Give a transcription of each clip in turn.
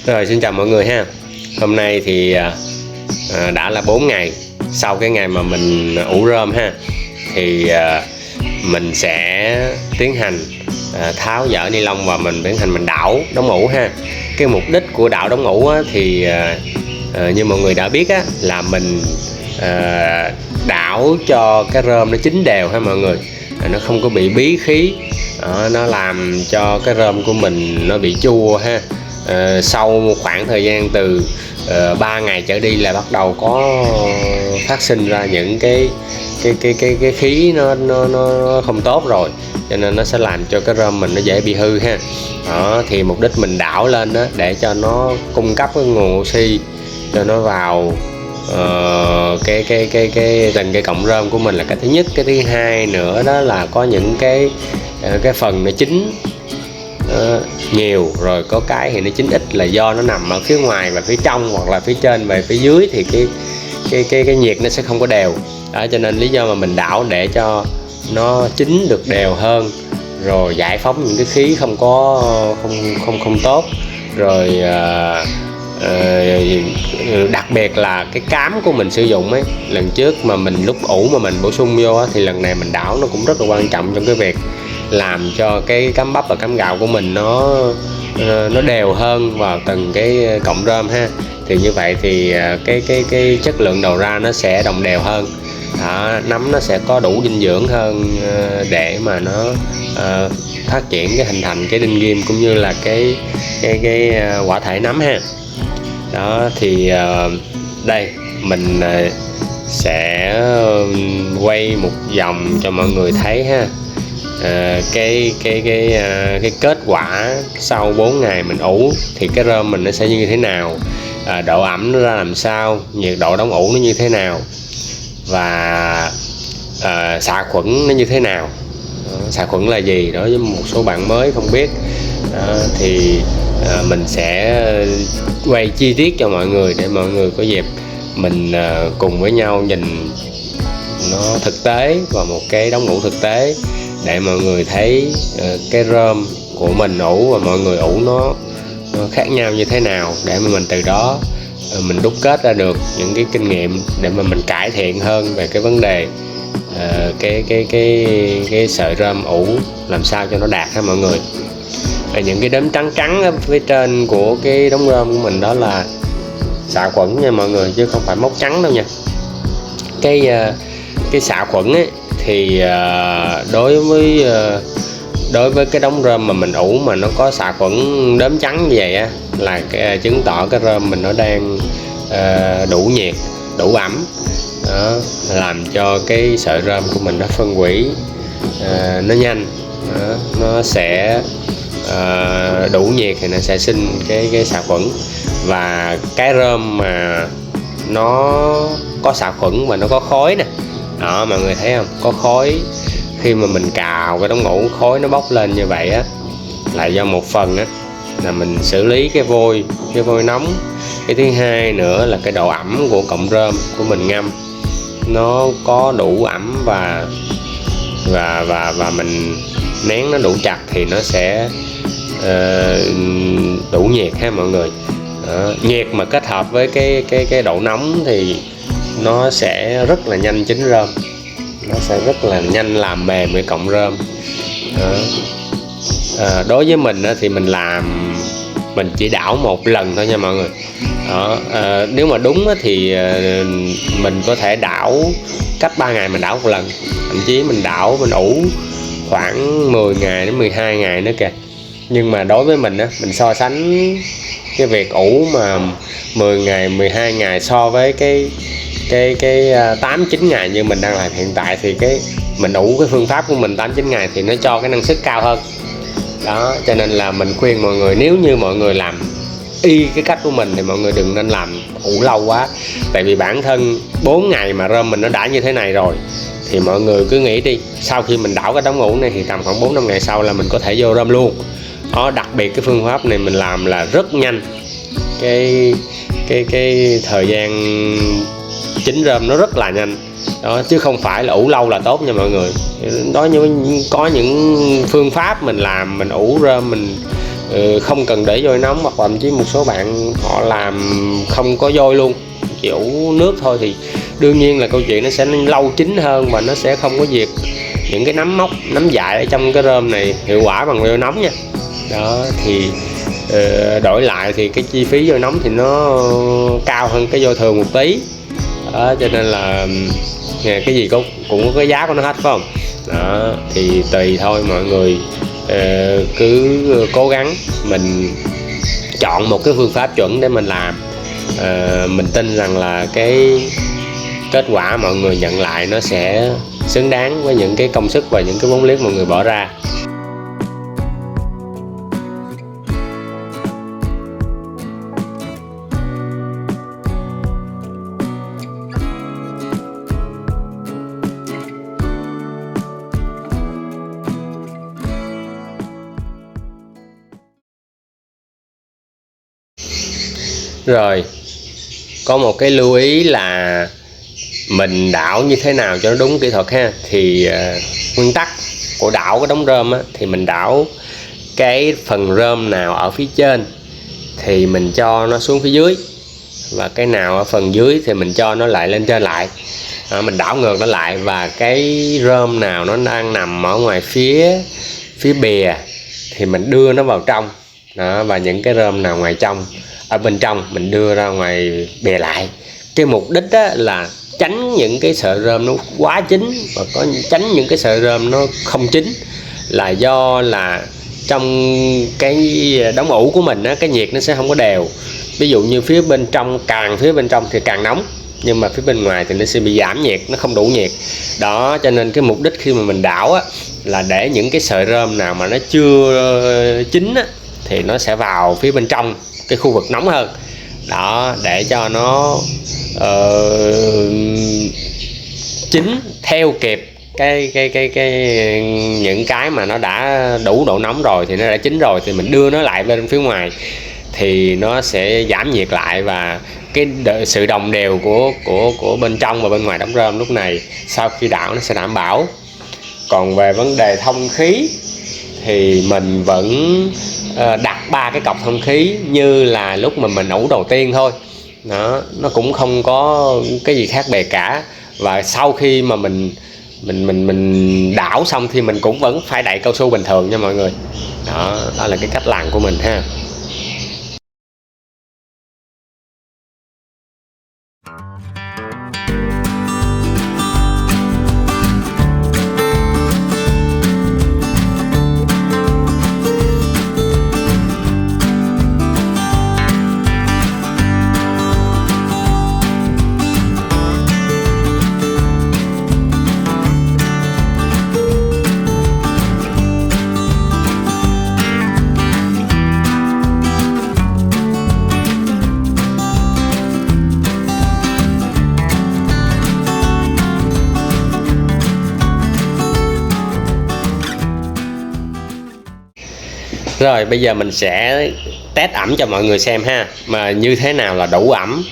Rồi, xin chào mọi người ha. Hôm nay thì đã là 4 ngày sau cái ngày mà mình ủ rơm ha. Thì mình sẽ tiến hành tháo dỡ ni lông và mình tiến hành mình đảo đóng ủ ha. Cái mục đích của đảo đóng ủ á, thì như mọi người đã biết á, là mình đảo cho cái rơm nó chín đều ha mọi người. Nó không có bị bí khí, nó làm cho cái rơm của mình nó bị chua ha. Sau một khoảng thời gian từ 3 ngày trở đi là bắt đầu có phát sinh ra những cái khí nó không tốt rồi, cho nên nó sẽ làm cho cái rơm mình nó dễ bị hư ha. Đó, thì mục đích mình đảo lên đó để cho nó cung cấp cái nguồn oxy cho nó vào từng cái cọng rơm của mình là cái thứ nhất. Cái thứ hai nữa đó là có những cái phần nó chín nhiều rồi, có cái thì nó chín ít là do nó nằm ở phía ngoài và phía trong, hoặc là phía trên và phía dưới thì cái nhiệt nó sẽ không có đều đó, cho nên lý do mà mình đảo để cho nó chín được đều hơn, rồi giải phóng những cái khí không tốt rồi. Đặc biệt là cái cám của mình sử dụng ấy, lần trước mà mình lúc ủ mà mình bổ sung vô á, thì lần này mình đảo nó cũng rất là quan trọng trong cái việc làm cho cái cám bắp và cám gạo của mình nó đều hơn vào từng cái cọng rơm ha. Thì như vậy thì cái chất lượng đầu ra nó sẽ đồng đều hơn đó, nấm nó sẽ có đủ dinh dưỡng hơn để mà nó phát triển cái hình thành cái đinh ghim cũng như là cái quả thể nấm ha. Đó thì đây mình sẽ quay một vòng cho mọi người thấy ha. Cái kết quả sau 4 ngày mình ủ thì cái rơm mình nó sẽ như thế nào, độ ẩm nó ra làm sao, nhiệt độ đóng ủ nó như thế nào, và xạ khuẩn nó như thế nào. Xạ khuẩn là gì đó với một số bạn mới không biết. Thì mình sẽ quay chi tiết cho mọi người để mọi người có dịp mình cùng với nhau nhìn nó thực tế và một cái đóng ủ thực tế để mọi người thấy cái rơm của mình ủ và mọi người ủ nó khác nhau như thế nào, để mà mình từ đó mình đúc kết ra được những cái kinh nghiệm để mà mình cải thiện hơn về cái vấn đề cái sợi rơm ủ làm sao cho nó đạt ha mọi người. Những cái đốm trắng trắng ở phía trên của cái đống rơm của mình đó là xạ khuẩn nha mọi người, chứ không phải mốc trắng đâu nha. Cái xạ khuẩn ấy thì đối với cái đống rơm mà mình ủ mà nó có xạ khuẩn đốm trắng như vậy á, là chứng tỏ cái rơm mình nó đang đủ nhiệt, đủ ẩm đó, làm cho cái sợi rơm của mình nó phân hủy nó nhanh đó, nó sẽ đủ nhiệt thì nó sẽ sinh cái xạ khuẩn. Và cái rơm mà nó có xạ khuẩn và nó có khói nè đó, mọi người thấy không, có khói khi mà mình cào cái đống ủ, khói nó bốc lên như vậy á, là do một phần á là mình xử lý cái vôi nóng. Cái thứ hai nữa là cái độ ẩm của cọng rơm của mình ngâm nó có đủ ẩm và mình nén nó đủ chặt thì nó sẽ đủ nhiệt ha mọi người. Nhiệt mà kết hợp với cái độ nóng thì nó sẽ rất là nhanh chín rơm, nó sẽ rất là nhanh làm mềm cái cọng rơm. Đối với mình thì mình chỉ đảo một lần thôi nha mọi người. Nếu mà đúng thì mình có thể đảo cách 3 ngày mình đảo một lần, thậm chí mình ủ khoảng 10 ngày đến 12 ngày nữa kìa. Nhưng mà đối với mình á, mình so sánh cái việc ủ mà 10 ngày 12 ngày so với cái 8-9 ngày như mình đang làm hiện tại, thì mình ủ cái phương pháp của mình 8-9 ngày thì nó cho cái năng suất cao hơn đó. Cho nên là mình khuyên mọi người, nếu như mọi người làm y cái cách của mình thì mọi người đừng nên làm ủ lâu quá. Tại vì bản thân 4 ngày mà rơm mình nó đã như thế này rồi thì mọi người cứ nghĩ đi, sau khi mình đảo cái đống ủ này thì tầm khoảng 4-5 ngày sau là mình có thể vô rơm luôn đó. Đặc biệt cái phương pháp này mình làm là rất nhanh, cái thời gian chín rơm nó rất là nhanh đó, chứ không phải là ủ lâu là tốt nha mọi người. Đó, có những phương pháp mình làm, mình ủ rơm mình không cần để vôi nóng, hoặc thậm chí một số bạn họ làm không có vôi luôn, chỉ ủ nước thôi, thì đương nhiên là câu chuyện nó sẽ lâu chín hơn và nó sẽ không có diệt những cái nấm mốc, nấm dại ở trong cái rơm này hiệu quả bằng vôi nóng nha. Đó thì đổi lại thì cái chi phí vôi nóng thì nó cao hơn cái vôi thường một tí. Đó, cho nên là cái gì cũng có cái giá của nó hết, phải không? Đó thì tùy thôi, mọi người cứ cố gắng mình chọn một cái phương pháp chuẩn để mình làm. Mình tin rằng là cái kết quả mọi người nhận lại nó sẽ xứng đáng với những cái công sức và những cái vốn liếng mọi người bỏ ra. Rồi, có một cái lưu ý là mình đảo như thế nào cho nó đúng kỹ thuật ha. Thì nguyên tắc của đảo cái đống rơm á, thì mình đảo cái phần rơm nào ở phía trên thì mình cho nó xuống phía dưới, và cái nào ở phần dưới thì mình cho nó lại lên trên lại. Đó, mình đảo ngược nó lại, và cái rơm nào nó đang nằm ở ngoài phía bìa thì mình đưa nó vào trong. Đó, và những cái rơm nào ngoài trong, ở bên trong mình đưa ra ngoài bìa lại. Cái mục đích là tránh những cái sợi rơm nó quá chín, và tránh những cái sợi rơm nó không chín, là do là trong cái đống ủ của mình cái nhiệt nó sẽ không có đều. Ví dụ như phía bên trong, càng phía bên trong thì càng nóng, nhưng mà phía bên ngoài thì nó sẽ bị giảm nhiệt, nó không đủ nhiệt. Đó, cho nên cái mục đích khi mà mình đảo là để những cái sợi rơm nào mà nó chưa chín thì nó sẽ vào phía bên trong cái khu vực nóng hơn. Đó, để cho nó chín theo kịp những cái mà nó đã đủ độ nóng rồi, thì nó đã chín rồi, thì mình đưa nó lại bên phía ngoài thì nó sẽ giảm nhiệt lại, và cái sự đồng đều của bên trong và bên ngoài đống rơm lúc này sau khi đảo nó sẽ đảm bảo. Còn về vấn đề thông khí thì mình vẫn đặt 3 cái cọc thông khí như là lúc mà mình ủ đầu tiên thôi. Đó, nó cũng không có cái gì khác biệt cả. Và sau khi mà mình đảo xong thì mình cũng vẫn phải đậy cao su bình thường nha mọi người. Đó là cái cách làm của mình ha. Rồi bây giờ mình sẽ test ẩm cho mọi người xem ha, mà như thế nào là đủ ẩm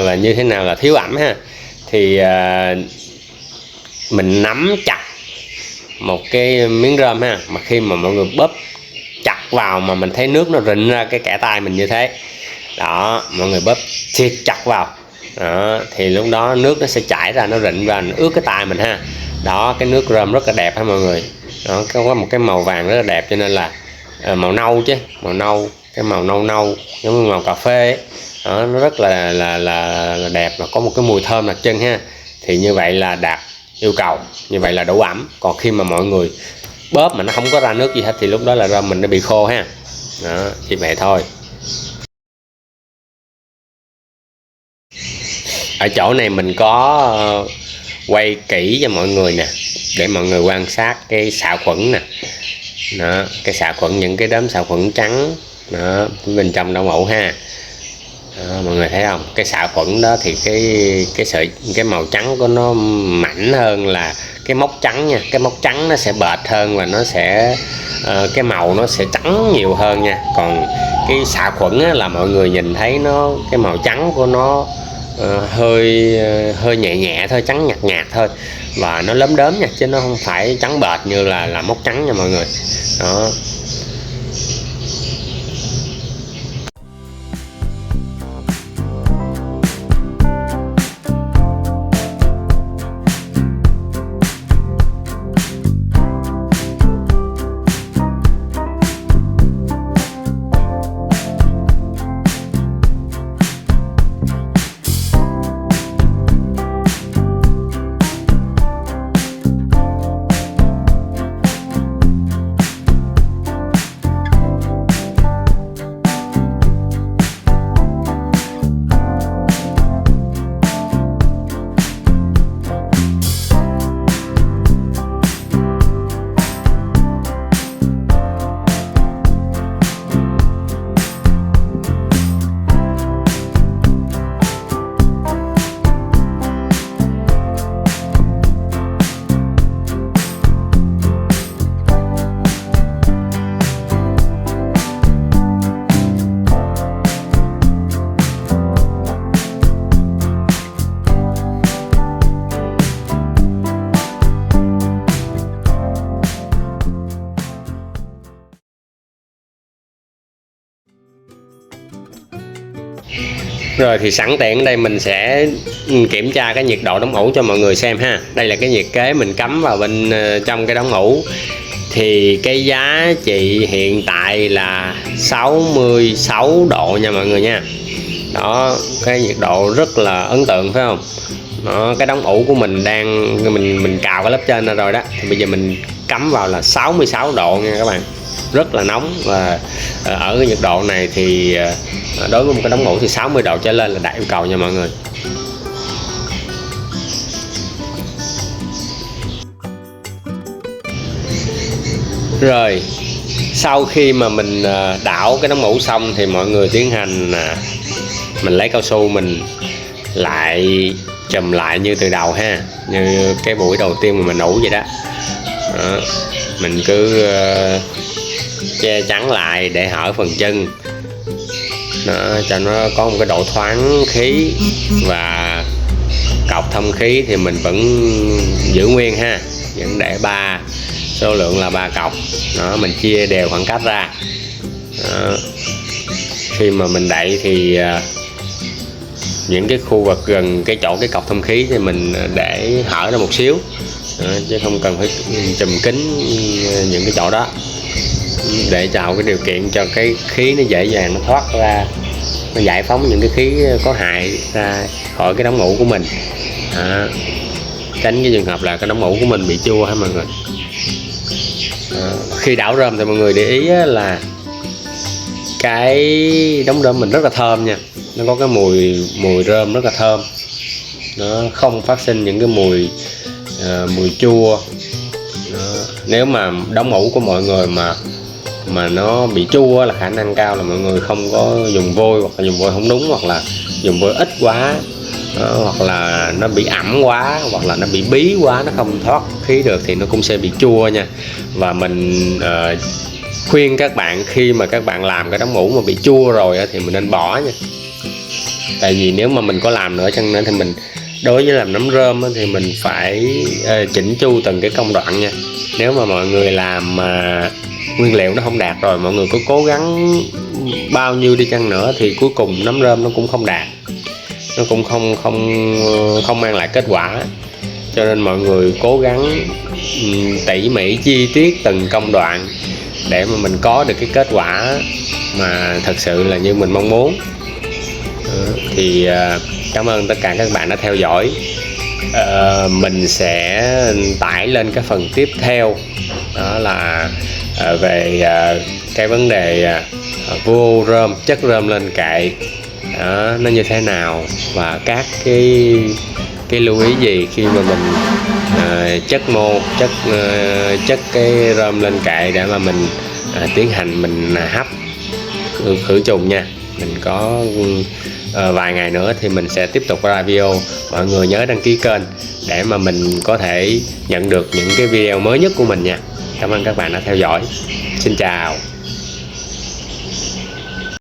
và như thế nào là thiếu ẩm ha. Thì mình nắm chặt một cái miếng rơm ha, mà khi mà mọi người bóp chặt vào mà mình thấy nước nó rịn ra cái kẽ tay mình như thế. Đó, mọi người bóp siết chặt vào. Đó, thì lúc đó nước nó sẽ chảy ra, nó rịn và nó ướt cái tay mình ha. Đó, cái nước rơm rất là đẹp ha mọi người. Đó, có một cái màu vàng rất là đẹp, cho nên là màu nâu chứ, màu nâu, cái màu nâu nâu giống như màu cà phê ấy. Đó, nó rất là đẹp, và có một cái mùi thơm đặc trưng ha. Thì như vậy là đạt yêu cầu, như vậy là đủ ẩm. Còn khi mà mọi người bóp mà nó không có ra nước gì hết thì lúc đó là rơm mình nó bị khô ha. Đó, chỉ vậy thôi. Ở chỗ này mình có quay kỹ cho mọi người nè, để mọi người quan sát cái xạ khuẩn nè. Đó, cái xạ khuẩn, những cái đốm xạ khuẩn trắng đó bên trong đậu ủ ha. Đó, mọi người thấy không, cái xạ khuẩn đó thì cái màu trắng của nó mảnh hơn là cái mốc trắng nha. Cái mốc trắng nó sẽ bệt hơn và nó sẽ cái màu nó sẽ trắng nhiều hơn nha. Còn cái xạ khuẩn là mọi người nhìn thấy nó, cái màu trắng của nó hơi nhẹ nhẹ thôi, trắng nhạt nhạt thôi, và nó lấm đốm nha, chứ nó không phải trắng bệt như là mốc trắng nha mọi người. Đó, Rồi thì sẵn tiện đây mình sẽ kiểm tra cái nhiệt độ đóng ủ cho mọi người xem ha. Đây là cái nhiệt kế mình cắm vào bên trong cái đóng ủ. Thì cái giá trị hiện tại là 66 độ nha mọi người nha. Đó, cái nhiệt độ rất là ấn tượng phải không? Đó, cái đóng ủ của mình đang mình cào cái lớp trên ra rồi đó. Thì bây giờ mình cắm vào là 66 độ nha các bạn. Rất là nóng, và ở cái nhiệt độ này thì đối với một cái đóng ủ thì 60 độ trở lên là đạt yêu cầu nha mọi người. Rồi sau khi mà mình đảo cái đóng ủ xong thì mọi người tiến hành mình lấy cao su mình lại chùm lại như từ đầu ha, như cái buổi đầu tiên mà mình ủ vậy đó. Đó, mình cứ che chắn lại để hở phần chân đó, cho nó có một cái độ thoáng khí, và cọc thông khí thì mình vẫn giữ nguyên ha, vẫn để số lượng là 3 cọc đó, mình chia đều khoảng cách ra đó. Khi mà mình đậy thì những cái khu vực gần cái cọc thông khí thì mình để hở ra một xíu đó, chứ không cần phải chùm kín những cái chỗ đó, để tạo cái điều kiện cho cái khí nó dễ dàng nó thoát ra, nó giải phóng những cái khí có hại ra khỏi cái đóng ủ của mình đó. Tránh cái trường hợp là cái đóng ủ của mình bị chua ha mọi người. Khi đảo rơm thì mọi người để ý là cái đống rơm mình rất là thơm nha, nó có cái mùi rơm rất là thơm, nó không phát sinh những cái mùi chua đó. Nếu mà đống ủ của mọi người mà nó bị chua là khả năng cao là mọi người không có dùng vôi, hoặc là dùng vôi không đúng, hoặc là dùng vôi ít quá đó, hoặc là nó bị ẩm quá, hoặc là nó bị bí quá, nó không thoát khí được thì nó cũng sẽ bị chua nha. Và mình khuyên các bạn khi mà các bạn làm cái đóng ủ mà bị chua rồi thì mình nên bỏ nha. Tại vì nếu mà mình có làm nữa chăng nữa thì mình đối với làm nấm rơm thì mình phải chỉnh chu từng cái công đoạn nha. Nếu mà mọi người làm mà nguyên liệu nó không đạt rồi, mọi người có cố gắng bao nhiêu đi chăng nữa thì cuối cùng nấm rơm nó cũng không đạt, nó cũng không mang lại kết quả. Cho nên mọi người cố gắng tỉ mỉ chi tiết từng công đoạn để mà mình có được cái kết quả mà thật sự là như mình mong muốn. Thì cảm ơn tất cả các bạn đã theo dõi. Mình sẽ tải lên cái phần tiếp theo, đó là về cái vấn đề vô rơm, chất rơm lên kệ đó, nó như thế nào, và các cái lưu ý gì khi mà mình chất cái rơm lên kệ để mà mình tiến hành mình hấp khử trùng nha. Mình có vài ngày nữa thì mình sẽ tiếp tục ra video. Mọi người nhớ đăng ký kênh để mà mình có thể nhận được những cái video mới nhất của mình nha. Cảm ơn các bạn đã theo dõi. Xin chào.